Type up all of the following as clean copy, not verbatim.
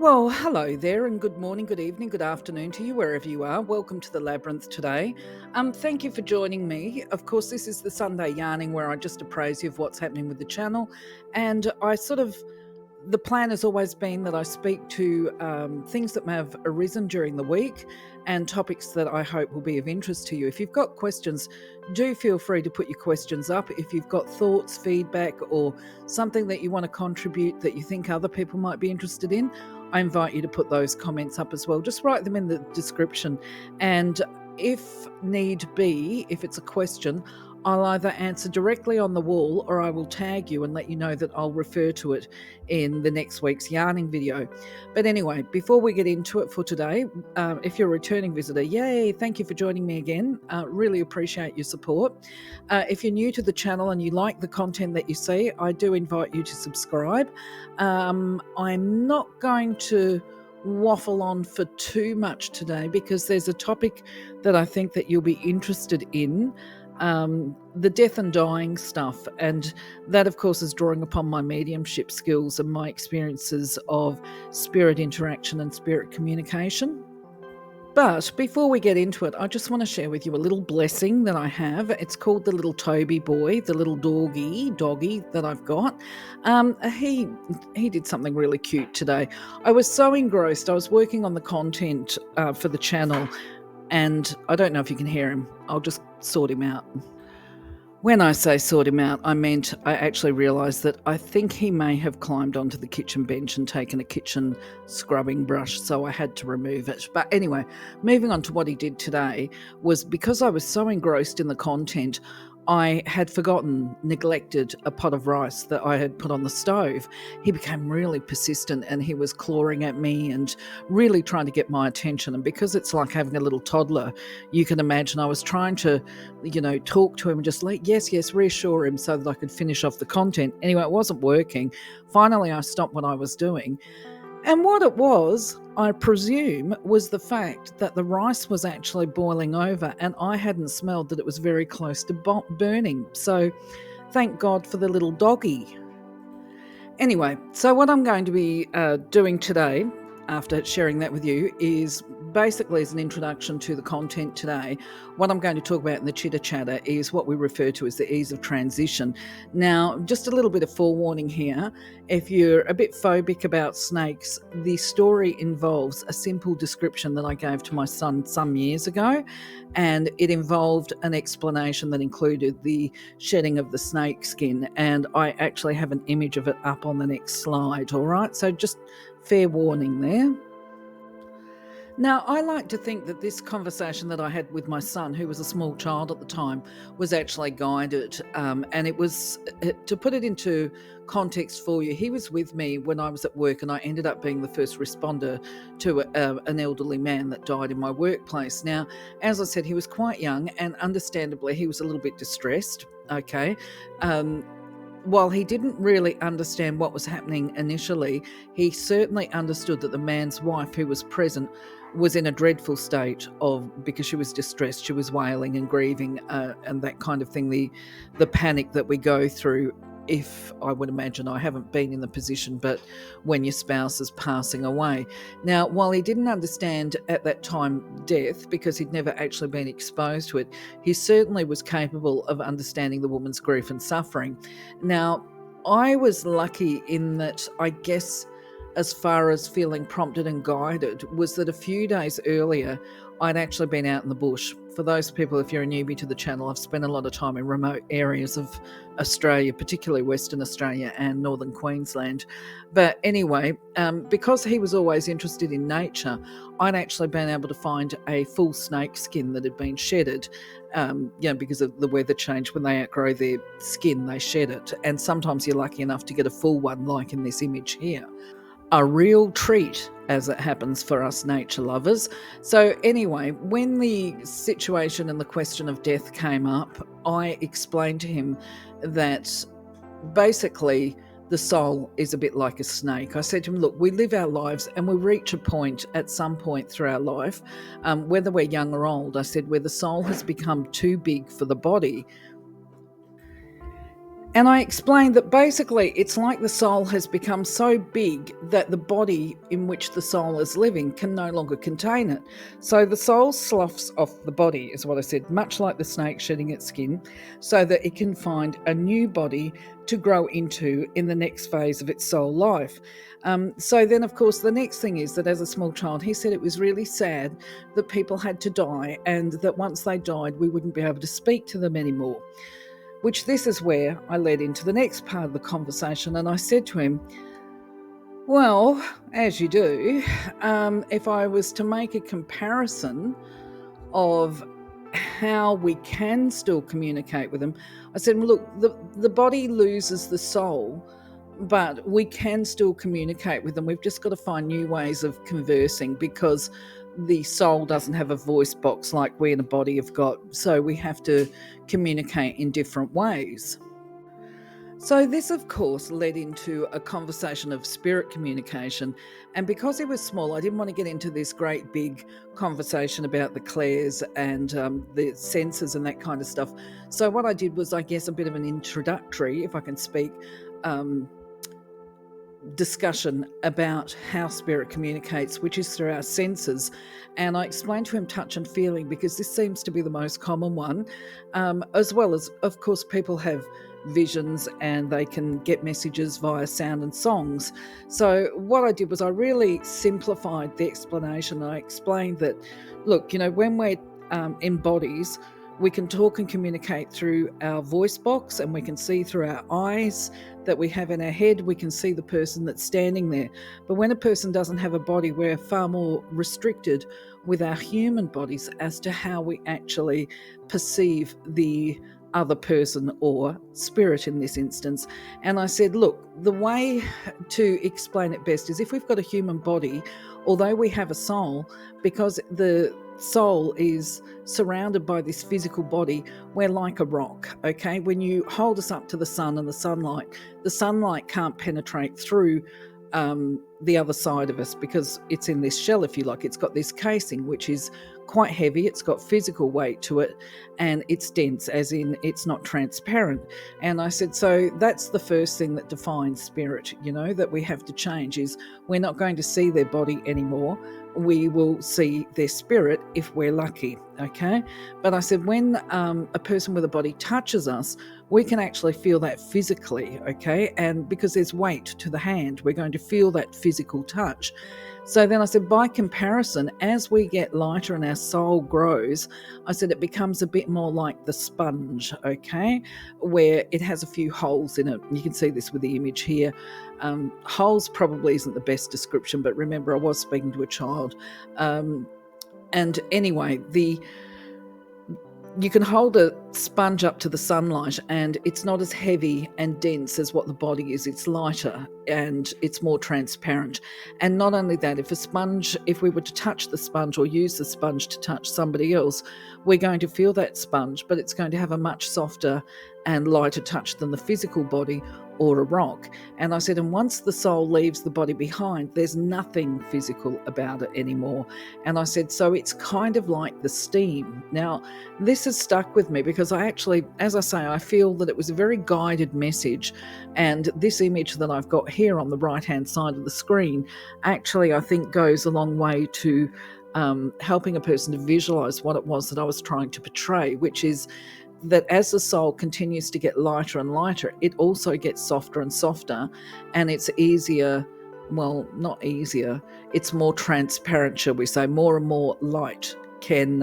Well, hello there, and good morning, good evening, good afternoon to you, wherever you are. Welcome to the Labyrinth today. Thank you for joining me. Of course, this is the Sunday Yarning where I just appraise you of what's happening with the channel. And the plan has always been that I speak to things that may have arisen during the week and topics that I hope will be of interest to you. If you've got questions, do feel free to put your questions up. If you've got thoughts, feedback, or something that you want to contribute that you think other people might be interested in, I invite you to put those comments up as well. Just write them in the description. And if need be, if it's a question, I'll either answer directly on the wall or I will tag you and let you know that I'll refer to it in the next week's yarning video. But anyway, before we get into it for today, if you're a returning visitor, yay, thank you for joining me again. Really appreciate your support. If you're new to the channel and you like the content that you see, I do invite you to subscribe. I'm not going to waffle on for too much today because there's a topic that I think that you'll be interested in. The death and dying stuff, and that of course is drawing upon my mediumship skills and my experiences of spirit interaction and spirit communication. But before we get into it, I just want to share with you a little blessing that I have. It's called the little Toby boy, the little doggy that I've got. He did something really cute today. I was so engrossed. I was working on the content for the channel, and I don't know if you can hear him. I'll just sort him out. When I say sort him out, I actually realised that I think he may have climbed onto the kitchen bench and taken a kitchen scrubbing brush, so I had to remove it. But anyway, moving on to what he did today was because I was so engrossed in the content, I had neglected a pot of rice that I had put on the stove. He became really persistent and he was clawing at me and really trying to get my attention. And because it's like having a little toddler, you can imagine I was trying to, talk to him and just yes, reassure him so that I could finish off the content. Anyway, it wasn't working. Finally, I stopped what I was doing. And what it was, I presume, was the fact that the rice was actually boiling over and I hadn't smelled that it was very close to burning. So thank God for the little doggy. Anyway, so what I'm going to be doing today, after sharing that with you, is basically as an introduction to the content today. What I'm going to talk about in the chitter chatter is what we refer to as the ease of transition. Now, just a little bit of forewarning here. If you're a bit phobic about snakes, the story involves a simple description that I gave to my son some years ago, and it involved an explanation that included the shedding of the snake skin, and I actually have an image of it up on the next slide, all right? So just fair warning there. Now, I like to think that this conversation that I had with my son, who was a small child at the time, was actually guided. And it was, to put it into context for you, he was with me when I was at work and I ended up being the first responder to an elderly man that died in my workplace. Now, as I said, he was quite young and understandably he was a little bit distressed, okay? While he didn't really understand what was happening initially, he certainly understood that the man's wife who was present was in a dreadful state because she was distressed, she was wailing and grieving and that kind of thing, the panic that we go through. If I would imagine, I haven't been in the position, but when your spouse is passing away. Now, while he didn't understand at that time death, because he'd never actually been exposed to it, he certainly was capable of understanding the woman's grief and suffering. Now, I was lucky in that, I guess, as far as feeling prompted and guided, was that a few days earlier, I'd actually been out in the bush. For those people, if you're a newbie to the channel, I've spent a lot of time in remote areas of Australia, particularly Western Australia and Northern Queensland. But anyway, because he was always interested in nature, I'd actually been able to find a full snake skin that had been shedded, because of the weather change. When they outgrow their skin, they shed it. And sometimes you're lucky enough to get a full one, like in this image here. A real treat, as it happens for us nature lovers. So anyway, when the situation and the question of death came up, I explained to him that basically the soul is a bit like a snake. I said to him, look, we live our lives and we reach a point at some point through our life, whether we're young or old, I said, where the soul has become too big for the body. And I explained that basically it's like the soul has become so big that the body in which the soul is living can no longer contain it. So the soul sloughs off the body, is what I said, much like the snake shedding its skin, so that it can find a new body to grow into in the next phase of its soul life. So then, of course, the next thing is that as a small child, he said it was really sad that people had to die and that once they died, we wouldn't be able to speak to them anymore. Which this is where I led into the next part of the conversation, and I said to him, well, as you do, if I was to make a comparison of how we can still communicate with them, I said, look, the body loses the soul, but we can still communicate with them. We've just got to find new ways of conversing because the soul doesn't have a voice box like we in a body have got. So we have to communicate in different ways. So, this, of course, led into a conversation of spirit communication. And because he was small, I didn't want to get into this great big conversation about the clairs and the senses and that kind of stuff. So, what I did was, I guess, a bit of an introductory, if I can speak, discussion about how spirit communicates, which is through our senses. And I explained to him touch and feeling because this seems to be the most common one, as well as, of course, people have visions and they can get messages via sound and songs. So what I did was I really simplified the explanation. I explained that, look, when we're in bodies, we can talk and communicate through our voice box, and we can see through our eyes that we have in our head. We can see the person that's standing there. But when a person doesn't have a body, we're far more restricted with our human bodies as to how we actually perceive the other person or spirit in this instance. And I said, look, the way to explain it best is if we've got a human body, although we have a soul, because the soul is surrounded by this physical body, we're like a rock, okay? When you hold us up to the sun and the sunlight can't penetrate through the other side of us because it's in this shell, if you like. It's got this casing, which is quite heavy. It's got physical weight to it, and it's dense, as in it's not transparent. And I said, so that's the first thing that defines spirit, that we have to change is we're not going to see their body anymore. We will see their spirit if we're lucky, okay? But I said, when a person with a body touches us, we can actually feel that physically, okay? And because there's weight to the hand, we're going to feel that physical touch. So then I said, by comparison, as we get lighter and our soul grows, I said it becomes a bit more like the sponge, okay, where it has a few holes in it. You can see this with the image here. Holes probably isn't the best description, but remember, I was speaking to a child. And anyway, you can hold a sponge up to the sunlight and it's not as heavy and dense as what the body is. It's lighter and it's more transparent. And not only that, if we were to touch the sponge or use the sponge to touch somebody else, we're going to feel that sponge, but it's going to have a much softer and lighter touch than the physical body or a rock. And I said, and once the soul leaves the body behind, there's nothing physical about it anymore. And I said, so it's kind of like the steam. Now, this has stuck with me because I actually, as I say, I feel that it was a very guided message. And this image that I've got here on the right-hand side of the screen actually, I think, goes a long way to helping a person to visualize what it was that I was trying to portray, which is that as the soul continues to get lighter and lighter, it also gets softer and softer, and it's easier, well, not easier, it's more transparent, shall we say, more and more light can,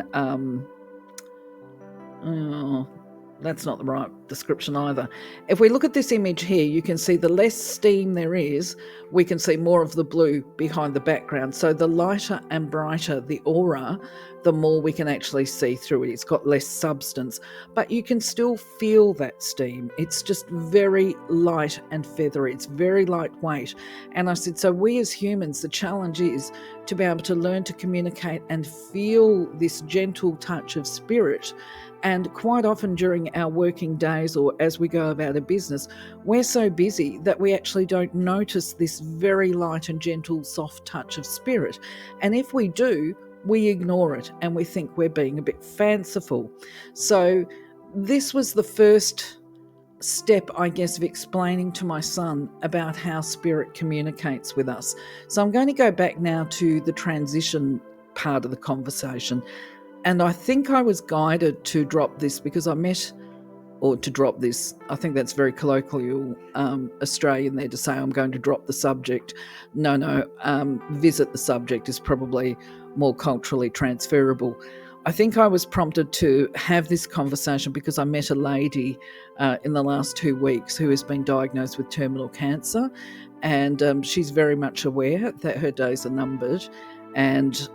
that's not the right description either. If we look at this image here, you can see the less steam there is, we can see more of the blue behind the background. So the lighter and brighter the aura, the more we can actually see through it. It's got less substance, but you can still feel that steam. It's just very light and feathery. It's very lightweight. And I said, so we as humans, the challenge is to be able to learn to communicate and feel this gentle touch of spirit. And quite often during our working days or as we go about a business, we're so busy that we actually don't notice this very light and gentle, soft touch of spirit. And if we do, we ignore it and we think we're being a bit fanciful. So this was the first step, I guess, of explaining to my son about how spirit communicates with us. So I'm going to go back now to the transition part of the conversation. And I think I was guided to drop this because I met, or to drop this, I think that's very colloquial Australian there to say I'm going to drop the subject. No, visit the subject is probably more culturally transferable. I think I was prompted to have this conversation because I met a lady in the last 2 weeks who has been diagnosed with terminal cancer, and she's very much aware that her days are numbered and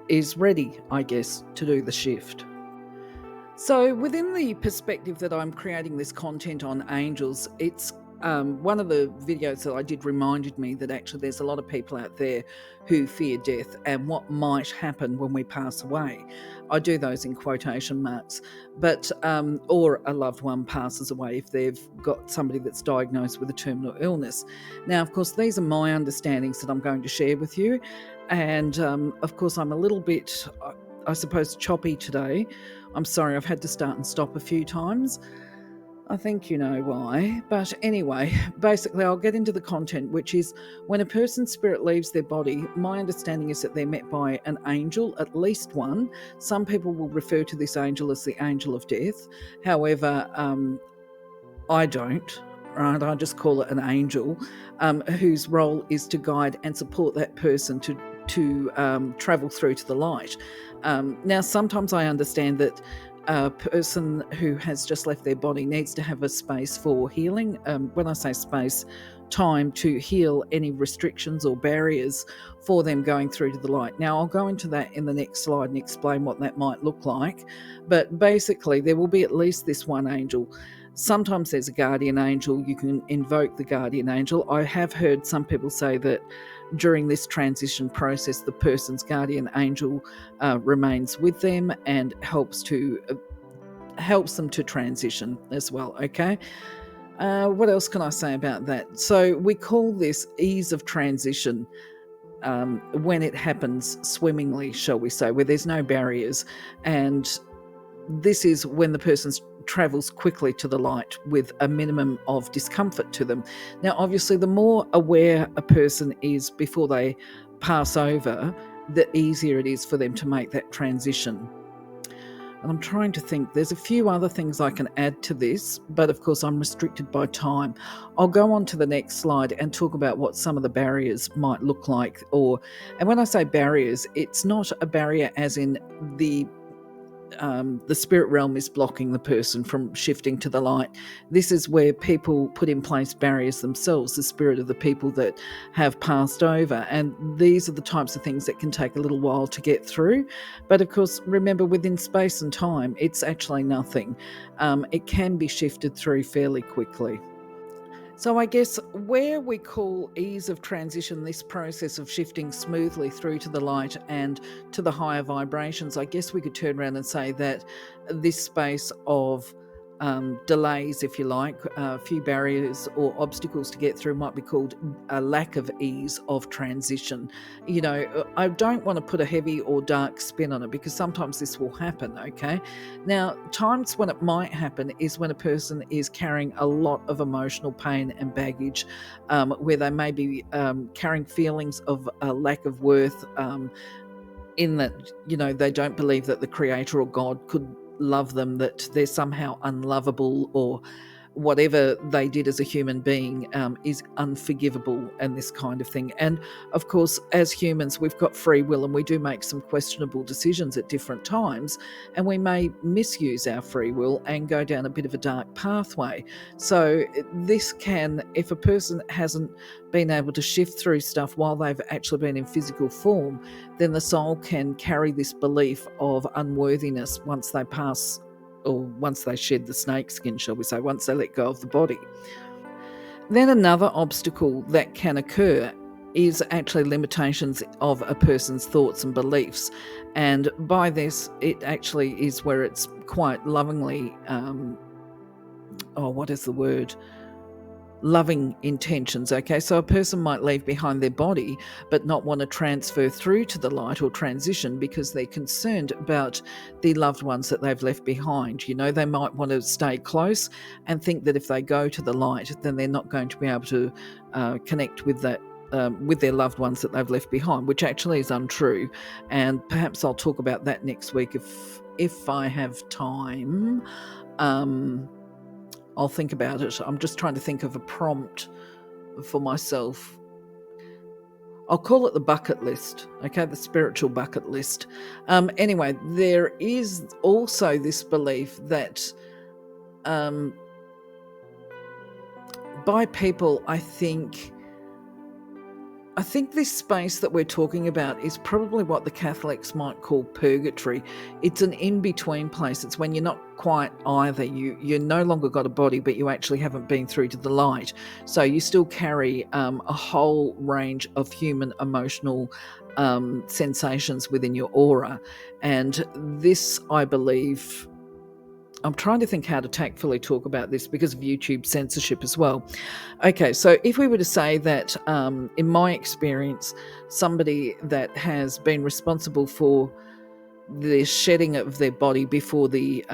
is ready, I guess, to do the shift. So, within the perspective that I'm creating this content on angels, it's one of the videos that I did reminded me that actually there's a lot of people out there who fear death and what might happen when we pass away. I do those in quotation marks, but or a loved one passes away if they've got somebody that's diagnosed with a terminal illness. Now, of course, these are my understandings that I'm going to share with you, and of course, I'm a little bit, I suppose, choppy today. I'm sorry, I've had to start and stop a few times. I think you know why. But anyway, basically, I'll get into the content, which is when a person's spirit leaves their body, my understanding is that they're met by an angel, at least one. Some people will refer to this angel as the angel of death. However, I don't. Right, I just call it an angel, whose role is to guide and support that person to travel through to the light. Now, sometimes I understand that a person who has just left their body needs to have a space for healing. When I say space, time to heal any restrictions or barriers for them going through to the light. Now, I'll go into that in the next slide and explain what that might look like. But basically, there will be at least this one angel. Sometimes there's a guardian angel. You can invoke the guardian angel. I have heard some people say that during this transition process, the person's guardian angel remains with them and helps them to transition as well. Okay. What else can I say about that? So we call this ease of transition when it happens swimmingly, shall we say, where there's no barriers, and this is when the person travels quickly to the light with a minimum of discomfort to them. Now, obviously, the more aware a person is before they pass over, the easier it is for them to make that transition. And I'm trying to think, there's a few other things I can add to this, but of course I'm restricted by time. I'll go on to the next slide and talk about what some of the barriers might look like. And when I say barriers, it's not a barrier as in the spirit realm is blocking the person from shifting to the light. This is where people put in place barriers themselves, the spirit of the people that have passed over. And these are the types of things that can take a little while to get through. But of course, remember, within space and time, it's actually nothing. It can be shifted through fairly quickly. So I guess where we call ease of transition this process of shifting smoothly through to the light and to the higher vibrations, I guess we could turn around and say that this space of delays, if you like, a few barriers or obstacles to get through might be called a lack of ease of transition. You know, I don't want to put a heavy or dark spin on it because sometimes this will happen, okay? Now, times when it might happen is when a person is carrying a lot of emotional pain and baggage, where they may be carrying feelings of a lack of worth, in that, you know, they don't believe that the creator or God could love them, that they're somehow unlovable, or whatever they did as a human being is unforgivable, and this kind of thing. And of course, as humans, we've got free will and we do make some questionable decisions at different times, and we may misuse our free will and go down a bit of a dark pathway. So this can, if a person hasn't been able to shift through stuff while they've actually been in physical form, then the soul can carry this belief of unworthiness once they pass, or once they shed the snake skin, shall we say, once they let go of the body. Then another obstacle that can occur is actually limitations of a person's thoughts and beliefs. And by this, it actually is where it's quite lovingly, what is the word? loving intentions. Okay, so a person might leave behind their body but not want to transfer through to the light or transition because they're concerned about the loved ones that they've left behind. You know, they might want to stay close and think that if they go to the light, then they're not going to be able to connect with that. With their loved ones that they've left behind, which actually is untrue, and perhaps I'll talk about that next week if I have time. I'll think about it. I'm just trying to think of a prompt for myself. I'll call it the bucket list, okay, the spiritual bucket list. Anyway, there is also this belief that by people, I think this space that we're talking about is probably what the Catholics might call purgatory. It's an in-between place. It's when you're not quite either. You're no longer got a body, but you actually haven't been through to the light. So you still carry a whole range of human emotional sensations within your aura. And this, I believe, I'm trying to think how to tactfully talk about this because of YouTube censorship as well. Okay, so if we were to say that, in my experience, somebody that has been responsible for the shedding of their body before the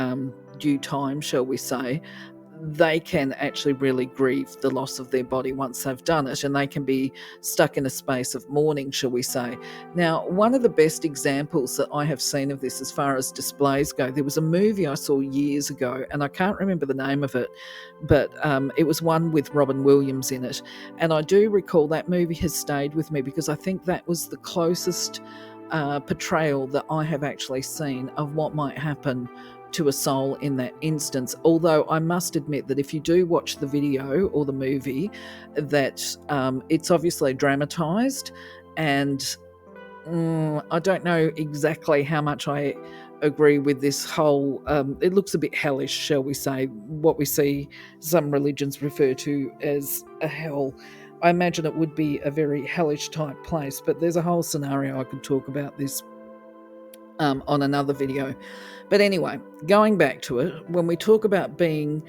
due time, shall we say, they can actually really grieve the loss of their body once they've done it, and they can be stuck in a space of mourning, shall we say. Now, one of the best examples that I have seen of this as far as displays go, there was a movie I saw years ago, and I can't remember the name of it, but it was one with Robin Williams in it. And I do recall that movie has stayed with me because I think that was the closest portrayal that I have actually seen of what might happen to a soul in that instance. Although I must admit that if you do watch the video or the movie, that it's obviously dramatized, and I don't know exactly how much I agree with this whole it looks a bit hellish, shall we say, what we see some religions refer to as a hell. I imagine it would be a very hellish type place, but there's a whole scenario I could talk about this on another video. But anyway, going back to it, when we talk about being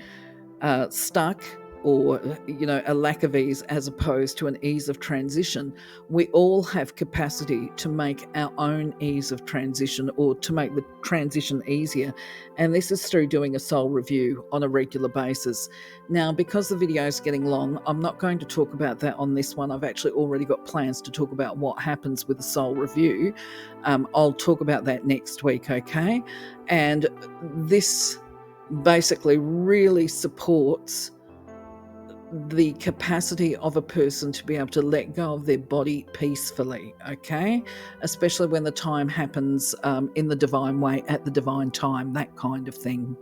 stuck, or a lack of ease as opposed to an ease of transition, we all have capacity to make our own ease of transition or to make the transition easier, and this is through doing a soul review on a regular basis. Now, because the video is getting long, I'm not going to talk about that on this one. I've actually already got plans to talk about what happens with a soul review. I'll talk about that next week, okay? And this basically really supports the capacity of a person to be able to let go of their body peacefully, okay? Especially when the time happens in the divine way, at the divine time, that kind of thing.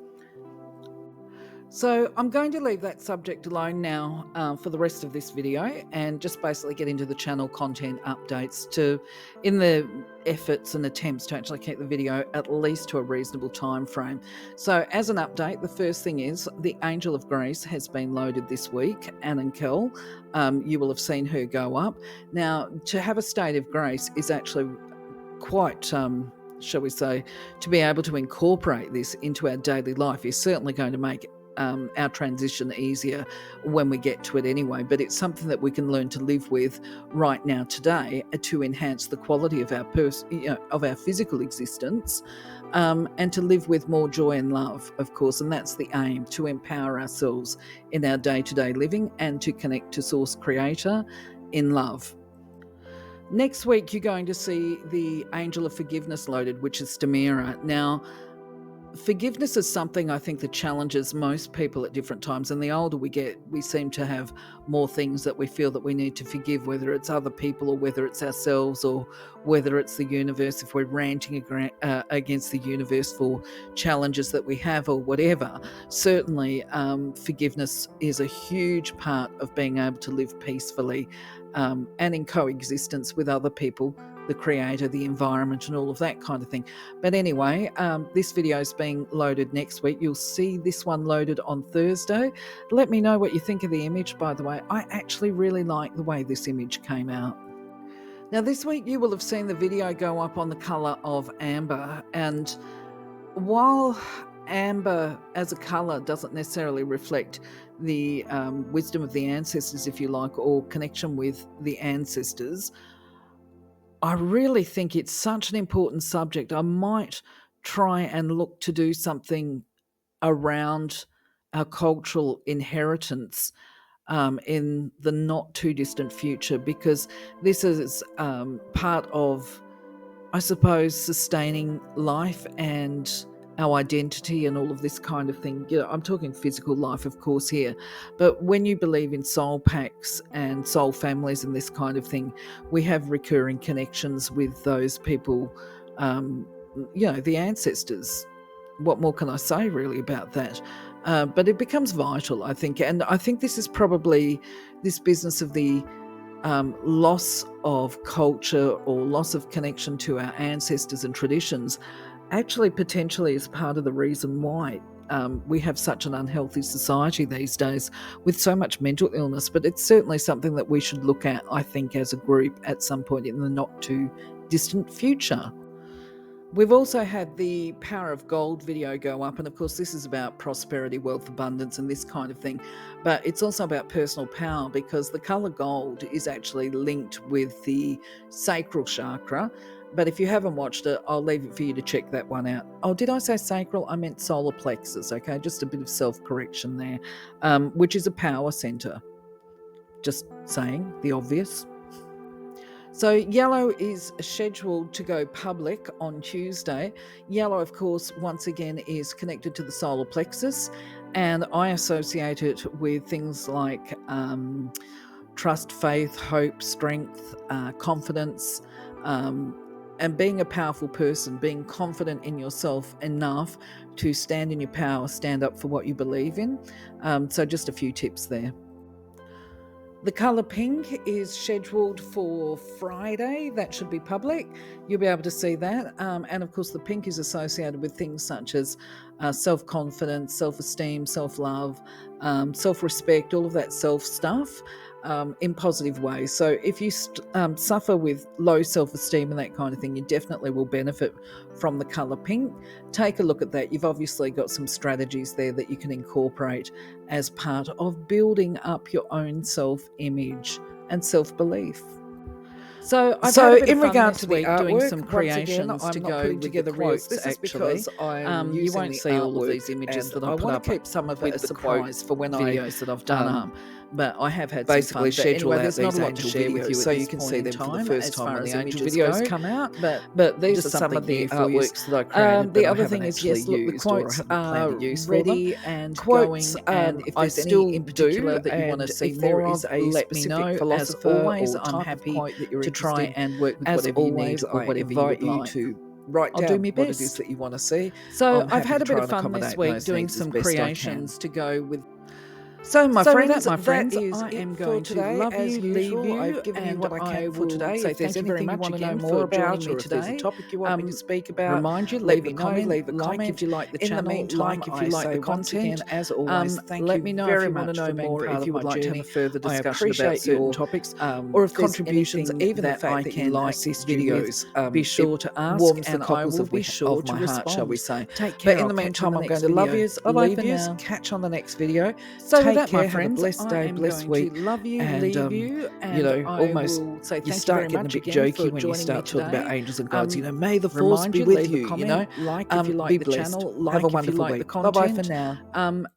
So I'm going to leave that subject alone now for the rest of this video, and just basically get into the channel content updates in the efforts and attempts to actually keep the video at least to a reasonable time frame. So as an update, the first thing is the Angel of Grace has been loaded this week, Ananchel. You will have seen her go up. Now, to have a state of grace is actually quite, shall we say, to be able to incorporate this into our daily life is certainly going to make our transition easier when we get to it anyway. But it's something that we can learn to live with right now today to enhance the quality of our physical existence, and to live with more joy and love, of course. And that's the aim, to empower ourselves in our day-to-day living and to connect to Source Creator in love. Next week, you're going to see the Angel of Forgiveness loaded, which is Stamera. Now, forgiveness is something I think that challenges most people at different times, and the older we get, we seem to have more things that we feel that we need to forgive, whether it's other people or whether it's ourselves or whether it's the universe, if we're ranting against the universe for challenges that we have or whatever. Certainly forgiveness is a huge part of being able to live peacefully and in coexistence with other people, the creator, the environment, and all of that kind of thing. But anyway, this video is being loaded next week. You'll see this one loaded on Thursday. Let me know what you think of the image, by the way. I actually really like the way this image came out. Now, this week you will have seen the video go up on the colour of amber, and while amber as a colour doesn't necessarily reflect the wisdom of the ancestors, if you like, or connection with the ancestors, I really think it's such an important subject. I might try and look to do something around our cultural inheritance in the not too distant future, because this is part of, I suppose, sustaining life and our identity and all of this kind of thing. I'm talking physical life, of course, here. But when you believe in soul packs and soul families and this kind of thing, we have recurring connections with those people, the ancestors. What more can I say really about that? But it becomes vital, I think. And I think this is probably this business of the loss of culture or loss of connection to our ancestors and traditions actually potentially is part of the reason why we have such an unhealthy society these days with so much mental illness. But it's certainly something that we should look at, I think, as a group at some point in the not too distant future. We've also had the Power of Gold video go up, and of course this is about prosperity, wealth, abundance and this kind of thing, but it's also about personal power, because the colour gold is actually linked with the sacral chakra. But if you haven't watched it, I'll leave it for you to check that one out. Oh, did I say sacral? I meant solar plexus, okay? Just a bit of self-correction there, which is a power centre. Just saying the obvious. So yellow is scheduled to go public on Tuesday. Yellow, of course, once again is connected to the solar plexus, and I associate it with things like trust, faith, hope, strength, confidence, and being a powerful person, being confident in yourself enough to stand in your power, stand up for what you believe in. So just a few tips there. The colour pink is scheduled for Friday. That should be public. You'll be able to see that. And of course, the pink is associated with things such as self-confidence, self-esteem, self-love, self-respect, all of that self stuff in positive ways. So if you suffer with low self-esteem and that kind of thing, you definitely will benefit from the colour pink. Take a look at that. You've obviously got some strategies there that you can incorporate as part of building up your own self-image and self-belief. So I've had a bit in regard to the artwork, doing some creations to go together quotes. This is because you won't see all of these images that I put up. I want to keep some of it a surprise for when videos that I've done up. But I have had basically scheduled out these Ananchel videos so you can see them for the first time when the Ananchel videos come out. But these are some of the artworks that I created. The other thing is, yes, look, the quotes are ready and going. And if there's any in particular that you want to see more of, let me know. As always, I'm happy to try and work with whatever you need or whatever you would like. Write down what it is that you want to see. So I've had a bit of fun this week doing some creations to go with. So my friends, that is I am going to love you, leave you. I've given you what I can for today. So if there's anything you want to know more about, or if there's a topic you want me to speak about, remind you, leave a comment, leave a comment if you like the channel. In the meantime, if you like the content, as always, let me know if you want to know more, if you would like to have a further discussion about certain topics, or if contributions, even the fact that you like videos, be sure to ask, and I will be sure to respond, shall we say. Take care. But in the meantime, I'm going to love you, leave you, catch on the next video. So take care, my friends. Have a blessed day, blessed week. Love you, and leave you, and almost say you start getting a bit jokey when you start talking about angels and gods. May the force be with you. Like if you like the channel, like have a wonderful week. Bye bye for now.